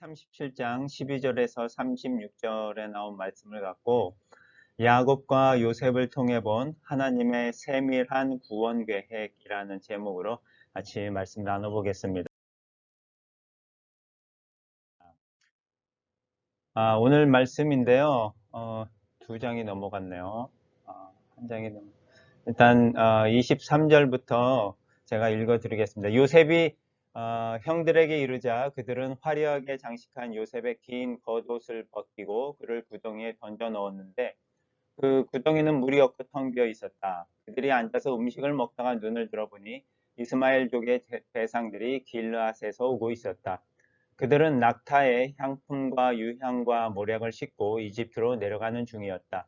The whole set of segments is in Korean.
37장 12절에서 36절에 나온 말씀을 갖고 야곱과 요셉을 통해 본 하나님의 세밀한 구원 계획이라는 제목으로 같이 말씀 나눠보겠습니다. 오늘 말씀인데요. 두 장이 넘어갔네요. 한 장이 일단 23절부터 제가 읽어드리겠습니다. 요셉이 형들에게 이르자 그들은 화려하게 장식한 요셉의 긴 겉옷을 벗기고 그를 구덩이에 던져 넣었는데 그 구덩이는 물이 없고 텅 비어 있었다. 그들이 앉아서 음식을 먹다가 눈을 들어보니 이스마엘족의 대상들이 길르앗에서 오고 있었다. 그들은 낙타에 향품과 유향과 모략을 싣고 이집트로 내려가는 중이었다.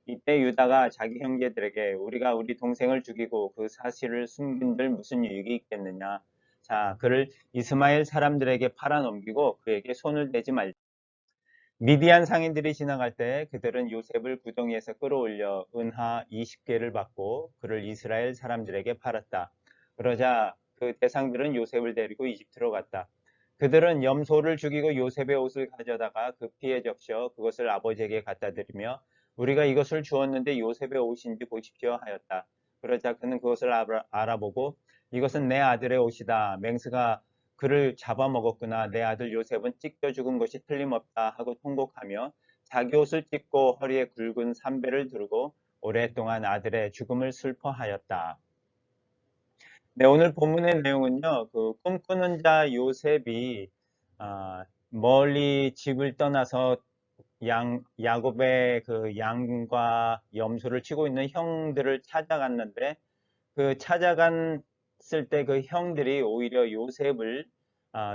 이때 유다가 자기 형제들에게 우리가 우리 동생을 죽이고 그 사실을 숨긴들 무슨 유익이 있겠느냐. 자, 그를 이스마엘 사람들에게 팔아넘기고 그에게 손을 대지 말자. 미디안 상인들이 지나갈 때 그들은 요셉을 구덩이에서 끌어올려 은하 20개를 받고 그를 이스라엘 사람들에게 팔았다. 그러자 그 대상들은 요셉을 데리고 이집트로 갔다. 그들은 염소를 죽이고 요셉의 옷을 가져다가 급히에 적셔 그것을 아버지에게 갖다 드리며 우리가 이것을 주었는데 요셉의 옷인지 보십시오 하였다. 그러자 그는 그것을 알아보고 이것은 내 아들의 옷이다. 맹수가 그를 잡아먹었구나. 내 아들 요셉은 찢겨 죽은 것이 틀림없다 하고 통곡하며 자기 옷을 찢고 허리에 굵은 삼배를 두르고 오랫동안 아들의 죽음을 슬퍼하였다. 네, 오늘 본문의 내용은요. 그 꿈꾸는 자 요셉이 멀리 집을 떠나서 야곱의 그 양과 염소를 치고 있는 형들을 찾아갔는데 그 찾아갔을 때 그 형들이 오히려 요셉을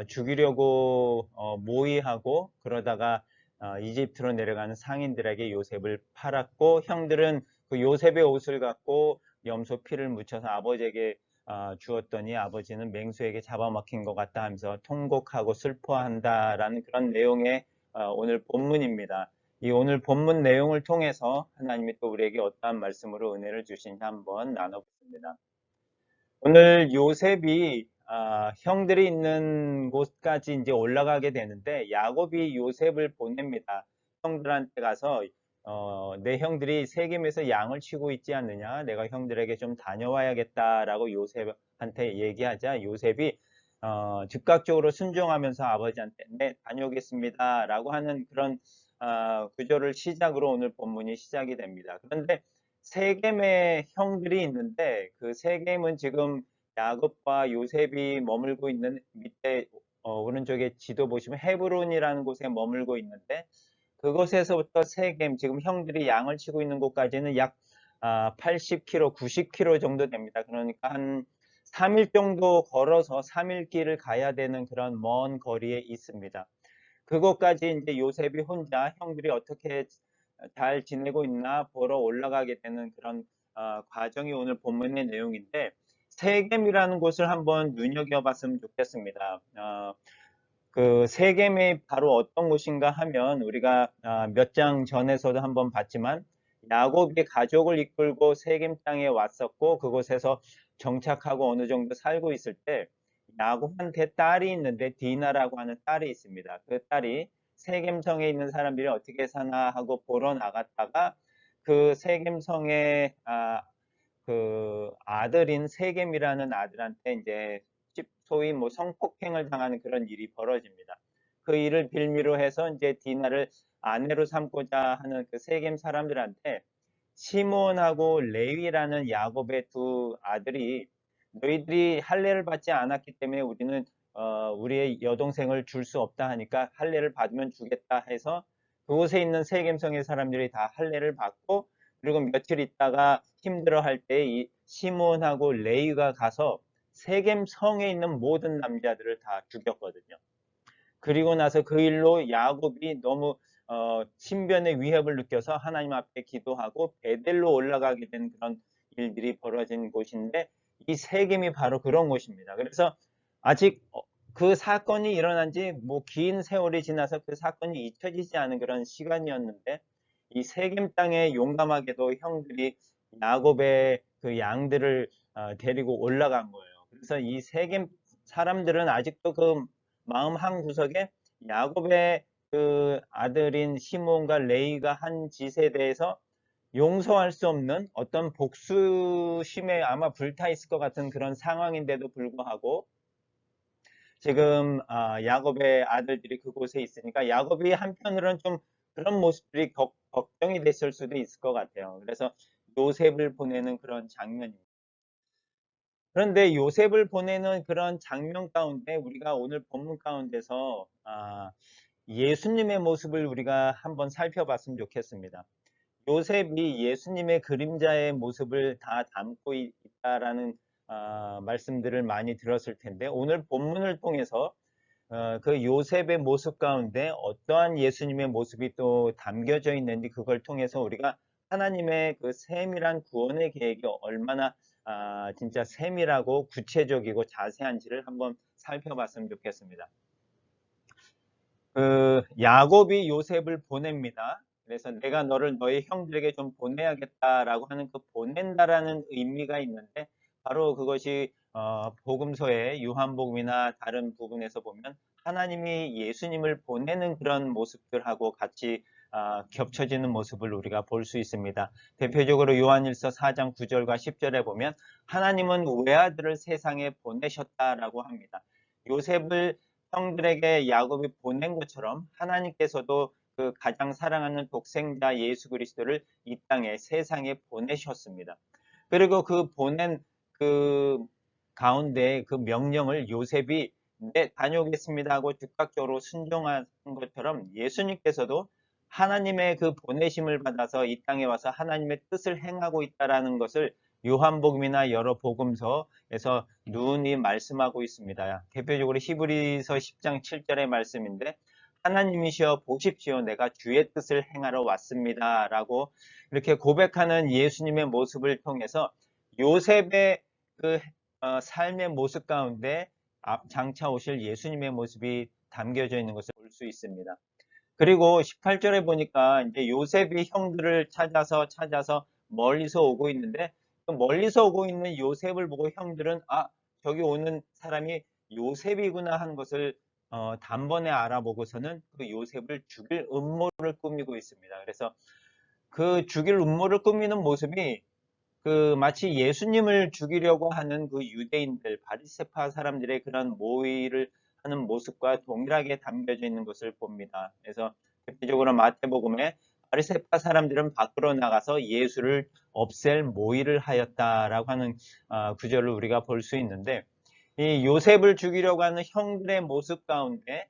죽이려고 모의하고 그러다가 이집트로 내려가는 상인들에게 요셉을 팔았고 형들은 그 요셉의 옷을 갖고 염소 피를 묻혀서 아버지에게 주었더니 아버지는 맹수에게 잡아먹힌 것 같다 하면서 통곡하고 슬퍼한다라는 그런 내용의 오늘 본문입니다. 이 오늘 본문 내용을 통해서 하나님이 또 우리에게 어떠한 말씀으로 은혜를 주신지 한번 나눠보겠습니다. 오늘 요셉이 형들이 있는 곳까지 이제 올라가게 되는데 야곱이 요셉을 보냅니다. 형들한테 가서 내 형들이 세겜에서 양을 치고 있지 않느냐? 내가 형들에게 좀 다녀와야겠다라고 요셉한테 얘기하자 요셉이 즉각적으로 순종하면서 아버지한테 네, 다녀오겠습니다라고 하는 그런 구조를 시작으로 오늘 본문이 시작이 됩니다. 그런데 세겜의 형들이 있는데 그 세겜은 지금 야곱과 요셉이 머물고 있는 밑에 오른쪽에 지도 보시면 헤브론이라는 곳에 머물고 있는데 그곳에서부터 세겜 지금 형들이 양을 치고 있는 곳까지는 약 80km, 90km 정도 됩니다. 그러니까 한 3일 정도 걸어서 3일 길을 가야 되는 그런 먼 거리에 있습니다. 그것까지 이제 요셉이 혼자 형들이 어떻게 잘 지내고 있나 보러 올라가게 되는 그런 과정이 오늘 본문의 내용인데 세겜이라는 곳을 한번 눈여겨봤으면 좋겠습니다. 그 세겜이 바로 어떤 곳인가 하면 우리가 몇 장 전에서도 한번 봤지만 야곱이 가족을 이끌고 세겜 땅에 왔었고 그곳에서 정착하고 어느 정도 살고 있을 때 야곱한테 딸이 있는데 디나라고 하는 딸이 있습니다. 그 딸이 세겜성에 있는 사람들이 어떻게 사나 하고 보러 나갔다가 그 세겜성의 그 아들인 세겜이라는 아들한테 이제 소위 뭐 성폭행을 당하는 그런 일이 벌어집니다. 그 일을 빌미로 해서 이제 디나를 아내로 삼고자 하는 그 세겜 사람들한테 시몬하고 레위라는 야곱의 두 아들이 너희들이 할례를 받지 않았기 때문에 우리는 우리의 여동생을 줄 수 없다 하니까 할례를 받으면 주겠다 해서 그곳에 있는 세겜성의 사람들이 다 할례를 받고 그리고 며칠 있다가 힘들어할 때 이 시몬하고 레위가 가서 세겜 성에 있는 모든 남자들을 다 죽였거든요. 그리고 나서 그 일로 야곱이 너무 신변의 위협을 느껴서 하나님 앞에 기도하고 베델로 올라가게 된 그런 일들이 벌어진 곳인데 이 세겜이 바로 그런 곳입니다. 그래서 아직 그 사건이 일어난 지 뭐 긴 세월이 지나서 그 사건이 잊혀지지 않은 그런 시간이었는데 이 세겜 땅에 용감하게도 형들이 야곱의 그 양들을 데리고 올라간 거예요. 그래서 이 세겜 사람들은 아직도 그 마음 한 구석에 야곱의 그 아들인 시몬과 레위가 한 짓에 대해서 용서할 수 없는 어떤 복수심에 아마 불타 있을 것 같은 그런 상황인데도 불구하고 지금 야곱의 아들들이 그곳에 있으니까 야곱이 한편으로는 좀 그런 모습들이 걱정이 됐을 수도 있을 것 같아요. 그래서 요셉을 보내는 그런 장면입니다. 그런데 요셉을 보내는 그런 장면 가운데 우리가 오늘 본문 가운데서 예수님의 모습을 우리가 한번 살펴봤으면 좋겠습니다. 요셉이 예수님의 그림자의 모습을 다 담고 있다라는 말씀들을 많이 들었을 텐데 오늘 본문을 통해서 그 요셉의 모습 가운데 어떠한 예수님의 모습이 또 담겨져 있는지 그걸 통해서 우리가 하나님의 그 세밀한 구원의 계획이 얼마나 진짜 세밀하고 구체적이고 자세한지를 한번 살펴봤으면 좋겠습니다. 그 야곱이 요셉을 보냅니다. 그래서 내가 너를 너희 형들에게 좀 보내야겠다라고 하는 그 보낸다라는 의미가 있는데 바로 그것이 복음서의 요한복음이나 다른 부분에서 보면 하나님이 예수님을 보내는 그런 모습들하고 같이 겹쳐지는 모습을 우리가 볼 수 있습니다. 대표적으로 요한일서 4장 9절과 10절에 보면 하나님은 외아들을 세상에 보내셨다라고 합니다. 요셉을 형들에게 야곱이 보낸 것처럼 하나님께서도 그 가장 사랑하는 독생자 예수 그리스도를 이 땅에 세상에 보내셨습니다. 그리고 그 보낸 그 가운데 그 명령을 요셉이 네, 다녀오겠습니다 하고 즉각적으로 순종한 것처럼 예수님께서도 하나님의 그 보내심을 받아서 이 땅에 와서 하나님의 뜻을 행하고 있다라는 것을 요한복음이나 여러 복음서에서 누누이 말씀하고 있습니다. 대표적으로 히브리서 10장 7절의 말씀인데 하나님이시여 보십시오. 내가 주의 뜻을 행하러 왔습니다. 라고 이렇게 고백하는 예수님의 모습을 통해서 요셉의 그 삶의 모습 가운데 장차 오실 예수님의 모습이 담겨져 있는 것을 볼 수 있습니다. 그리고 18절에 보니까 이제 요셉이 형들을 찾아서 멀리서 오고 있는데 그 멀리서 오고 있는 요셉을 보고 형들은 저기 오는 사람이 요셉이구나 하는 것을 단번에 알아보고서는 그 요셉을 죽일 음모를 꾸미고 있습니다. 그래서 그 죽일 음모를 꾸미는 모습이 그 마치 예수님을 죽이려고 하는 그 유대인들, 바리새파 사람들의 그런 모의를 하는 모습과 동일하게 담겨져 있는 것을 봅니다. 그래서 대표적으로 마태복음에 바리새파 사람들은 밖으로 나가서 예수를 없앨 모의를 하였다라고 하는 구절을 우리가 볼 수 있는데 이 요셉을 죽이려고 하는 형들의 모습 가운데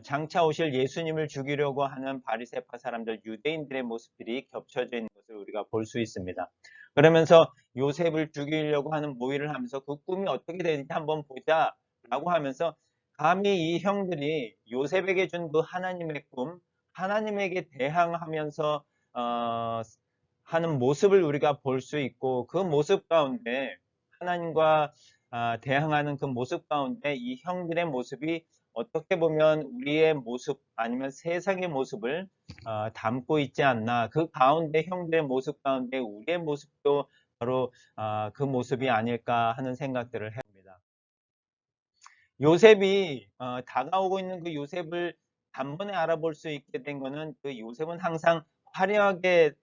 장차 오실 예수님을 죽이려고 하는 바리새파 사람들, 유대인들의 모습들이 겹쳐져 있는 것을 우리가 볼 수 있습니다. 그러면서 요셉을 죽이려고 하는 모의를 하면서 그 꿈이 어떻게 되는지 한번 보자라고 하면서 감히 이 형들이 요셉에게 준 그 하나님의 꿈, 하나님에게 대항하면서 하는 모습을 우리가 볼 수 있고 그 모습 가운데 하나님과 대항하는 그 모습 가운데 이 형들의 모습이 어떻게 보면 우리의 모습 아니면 세상의 모습을 담고 있지 않나. 그 가운데 형들의 모습 가운데 우리의 모습도 바로 그 모습이 아닐까 하는 생각들을 해봅니다. 요셉이 다가오고 있는 그 요셉을 단번에 알아볼 수 있게 된 거는 그 요셉은 항상 화려하게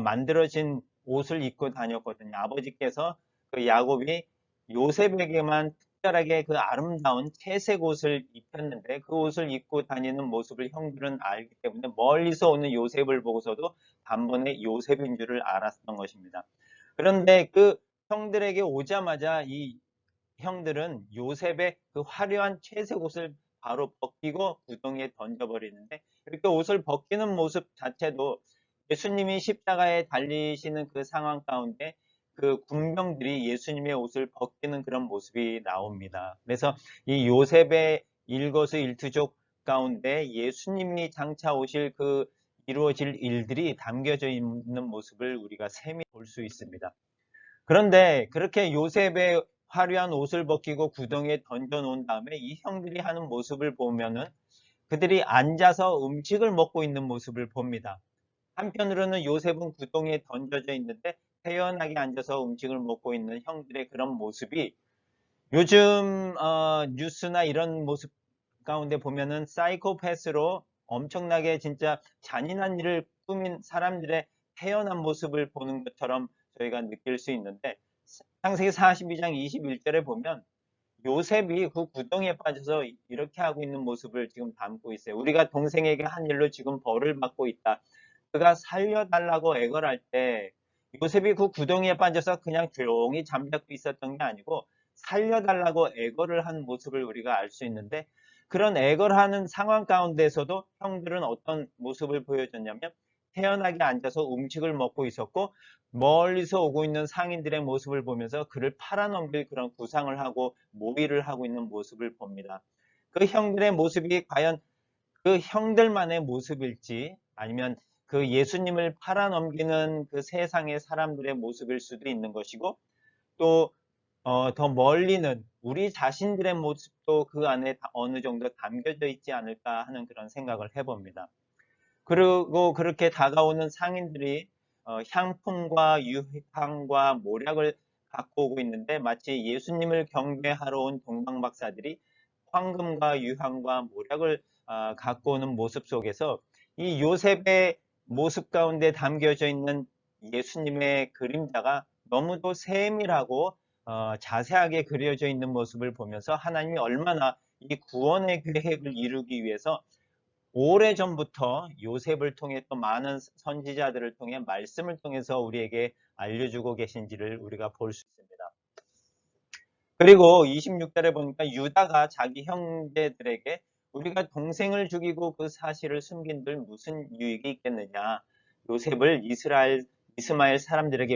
만들어진 옷을 입고 다녔거든요. 아버지께서 그 야곱이 요셉에게만 특별하게 그 아름다운 채색 옷을 입혔는데 그 옷을 입고 다니는 모습을 형들은 알기 때문에 멀리서 오는 요셉을 보고서도 단번에 요셉인 줄을 알았던 것입니다. 그런데 그 형들에게 오자마자 이 형들은 요셉의 그 화려한 채색 옷을 바로 벗기고 구덩이에 던져버리는데 이렇게 옷을 벗기는 모습 자체도 예수님이 십자가에 달리시는 그 상황 가운데 그 군병들이 예수님의 옷을 벗기는 그런 모습이 나옵니다. 그래서 이 요셉의 일거수일투족 가운데 예수님이 장차 오실 그 이루어질 일들이 담겨져 있는 모습을 우리가 세밀히 볼 수 있습니다. 그런데 그렇게 요셉의 화려한 옷을 벗기고 구덩이에 던져 놓은 다음에 이 형들이 하는 모습을 보면은 그들이 앉아서 음식을 먹고 있는 모습을 봅니다. 한편으로는 요셉은 구덩이에 던져져 있는데 태연하게 앉아서 음식을 먹고 있는 형들의 그런 모습이 요즘 뉴스나 이런 모습 가운데 보면은 사이코패스로 엄청나게 진짜 잔인한 일을 꾸민 사람들의 태어난 모습을 보는 것처럼 저희가 느낄 수 있는데, 창세기 42장 21절에 보면 요셉이 그 구덩이에 빠져서 이렇게 하고 있는 모습을 지금 담고 있어요. 우리가 동생에게 한 일로 지금 벌을 받고 있다. 그가 살려달라고 애걸할 때 요셉이 그 구덩이에 빠져서 그냥 조용히 잠자고 있었던 게 아니고 살려달라고 애걸을 한 모습을 우리가 알 수 있는데, 그런 애걸하는 상황 가운데서도 형들은 어떤 모습을 보여줬냐면 태연하게 앉아서 음식을 먹고 있었고, 멀리서 오고 있는 상인들의 모습을 보면서 그를 팔아넘길 그런 구상을 하고 모의를 하고 있는 모습을 봅니다. 그 형들의 모습이 과연 그 형들만의 모습일지, 아니면 그 예수님을 팔아넘기는 그 세상의 사람들의 모습일 수도 있는 것이고, 또 더 멀리는 우리 자신들의 모습도 그 안에 어느 정도 담겨져 있지 않을까 하는 그런 생각을 해봅니다. 그리고 그렇게 다가오는 상인들이 향품과 유향과 모략을 갖고 오고 있는데, 마치 예수님을 경배하러 온 동방박사들이 황금과 유향과 모략을 갖고 오는 모습 속에서 이 요셉의 모습 가운데 담겨져 있는 예수님의 그림자가 너무도 세밀하고 자세하게 그려져 있는 모습을 보면서 하나님이 얼마나 이 구원의 계획을 이루기 위해서 오래전부터 요셉을 통해 또 많은 선지자들을 통해 말씀을 통해서 우리에게 알려주고 계신지를 우리가 볼 수 있습니다. 그리고 26절에 보니까 유다가 자기 형제들에게 우리가 동생을 죽이고 그 사실을 숨긴들 무슨 유익이 있겠느냐. 요셉을 이스마엘 사람들에게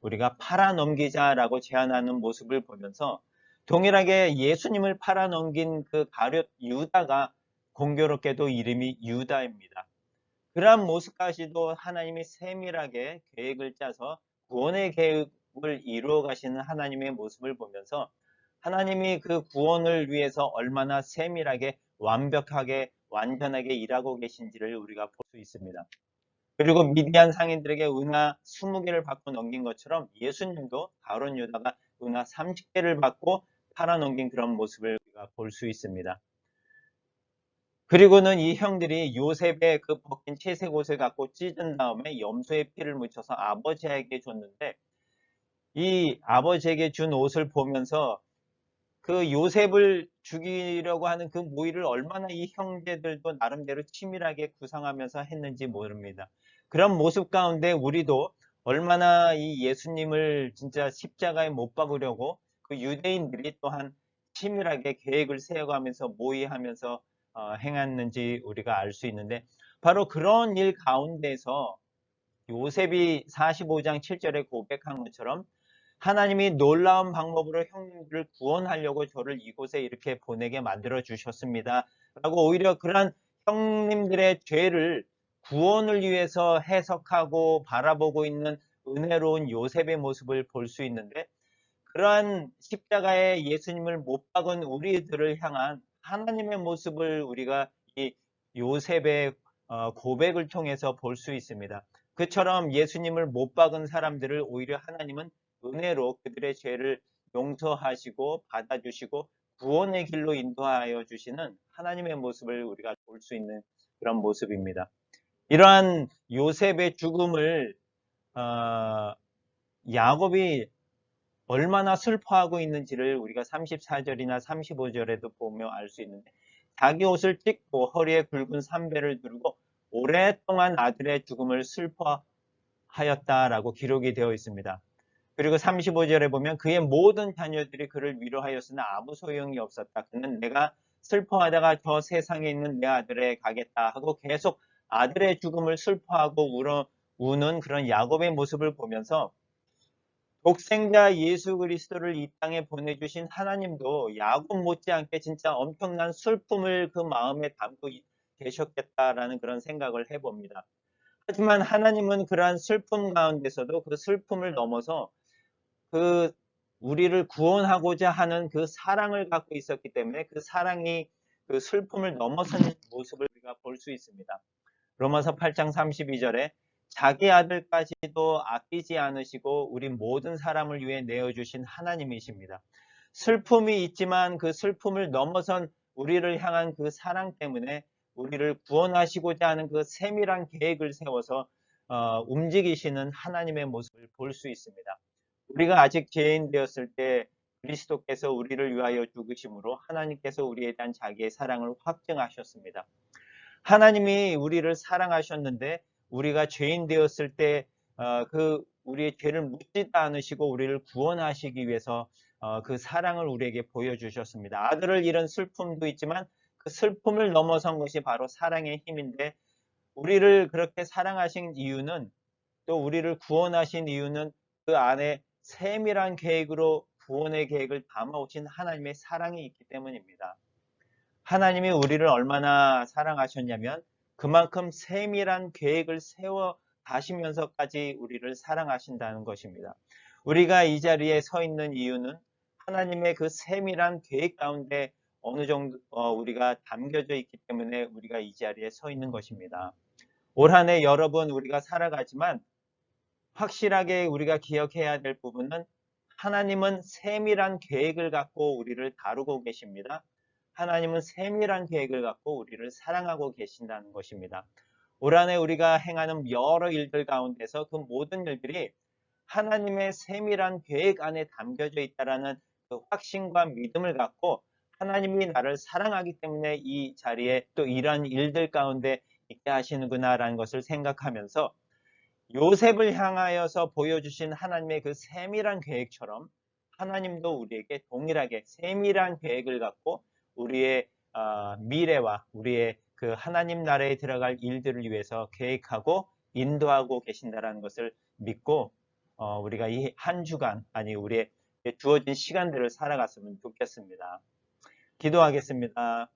우리가 팔아넘기자라고 제안하는 모습을 보면서 동일하게 예수님을 팔아넘긴 그 가룟 유다가 공교롭게도 이름이 유다입니다. 그러한 모습까지도 하나님이 세밀하게 계획을 짜서 구원의 계획을 이루어 가시는 하나님의 모습을 보면서 하나님이 그 구원을 위해서 얼마나 세밀하게 완벽하게 완전하게 일하고 계신지를 우리가 볼 수 있습니다. 그리고 미디안 상인들에게 은하 20개를 받고 넘긴 것처럼 예수님도 가룟 유다가 은하 30개를 받고 팔아넘긴 그런 모습을 우리가 볼 수 있습니다. 그리고는 이 형들이 요셉의 그 벗긴 채색 옷을 갖고 찢은 다음에 염소의 피를 묻혀서 아버지에게 줬는데, 이 아버지에게 준 옷을 보면서 그 요셉을 죽이려고 하는 그 모의를 얼마나 이 형제들도 나름대로 치밀하게 구상하면서 했는지 모릅니다. 그런 모습 가운데 우리도 얼마나 이 예수님을 진짜 십자가에 못 박으려고 그 유대인들이 또한 치밀하게 계획을 세워가면서 모의하면서 행했는지 우리가 알 수 있는데, 바로 그런 일 가운데서 요셉이 45장 7절에 고백한 것처럼 하나님이 놀라운 방법으로 형님들을 구원하려고 저를 이곳에 이렇게 보내게 만들어 주셨습니다. 라고 오히려 그러한 형님들의 죄를 구원을 위해서 해석하고 바라보고 있는 은혜로운 요셉의 모습을 볼 수 있는데, 그러한 십자가에 예수님을 못 박은 우리들을 향한 하나님의 모습을 우리가 이 요셉의 고백을 통해서 볼 수 있습니다. 그처럼 예수님을 못 박은 사람들을 오히려 하나님은 은혜로 그들의 죄를 용서하시고 받아주시고 구원의 길로 인도하여 주시는 하나님의 모습을 우리가 볼 수 있는 그런 모습입니다. 이러한 요셉의 죽음을 야곱이 얼마나 슬퍼하고 있는지를 우리가 34절이나 35절에도 보며 알 수 있는데, 자기 옷을 찢고 허리에 굵은 삼배를 두르고 오랫동안 아들의 죽음을 슬퍼하였다라고 기록이 되어 있습니다. 그리고 35절에 보면 그의 모든 자녀들이 그를 위로하였으나 아무 소용이 없었다. 그는 내가 슬퍼하다가 저 세상에 있는 내 아들에 가겠다 하고 계속 아들의 죽음을 슬퍼하고 우는 그런 야곱의 모습을 보면서 독생자 예수 그리스도를 이 땅에 보내주신 하나님도 야곱 못지않게 진짜 엄청난 슬픔을 그 마음에 담고 계셨겠다라는 그런 생각을 해봅니다. 하지만 하나님은 그러한 슬픔 가운데서도 그 슬픔을 넘어서 그 우리를 구원하고자 하는 그 사랑을 갖고 있었기 때문에 그 사랑이 그 슬픔을 넘어선 모습을 우리가 볼 수 있습니다. 로마서 8장 32절에 자기 아들까지도 아끼지 않으시고 우리 모든 사람을 위해 내어주신 하나님이십니다. 슬픔이 있지만 그 슬픔을 넘어선 우리를 향한 그 사랑 때문에 우리를 구원하시고자 하는 그 세밀한 계획을 세워서 움직이시는 하나님의 모습을 볼 수 있습니다. 우리가 아직 죄인 되었을 때 그리스도께서 우리를 위하여 죽으심으로 하나님께서 우리에 대한 자기의 사랑을 확증하셨습니다. 하나님이 우리를 사랑하셨는데 우리가 죄인 되었을 때 그 우리의 죄를 묻지도 않으시고 우리를 구원하시기 위해서 그 사랑을 우리에게 보여주셨습니다. 아들을 잃은 슬픔도 있지만 그 슬픔을 넘어선 것이 바로 사랑의 힘인데 우리를 그렇게 사랑하신 이유는 또 우리를 구원하신 이유는 그 안에 세밀한 계획으로 구원의 계획을 담아오신 하나님의 사랑이 있기 때문입니다. 하나님이 우리를 얼마나 사랑하셨냐면 그만큼 세밀한 계획을 세워 가시면서까지 우리를 사랑하신다는 것입니다. 우리가 이 자리에 서 있는 이유는 하나님의 그 세밀한 계획 가운데 어느 정도 우리가 담겨져 있기 때문에 우리가 이 자리에 서 있는 것입니다. 올 한 해 여러 번 우리가 살아가지만 확실하게 우리가 기억해야 될 부분은 하나님은 세밀한 계획을 갖고 우리를 다루고 계십니다. 하나님은 세밀한 계획을 갖고 우리를 사랑하고 계신다는 것입니다. 올 한 해 우리가 행하는 여러 일들 가운데서 그 모든 일들이 하나님의 세밀한 계획 안에 담겨져 있다라는 그 확신과 믿음을 갖고 하나님이 나를 사랑하기 때문에 이 자리에 또 이러한 일들 가운데 있게 하시는구나라는 것을 생각하면서 요셉을 향하여서 보여주신 하나님의 그 세밀한 계획처럼 하나님도 우리에게 동일하게 세밀한 계획을 갖고 우리의 미래와 우리의 그 하나님 나라에 들어갈 일들을 위해서 계획하고 인도하고 계신다는 것을 믿고 우리가 이 한 주간 아니 우리의 주어진 시간들을 살아갔으면 좋겠습니다. 기도하겠습니다.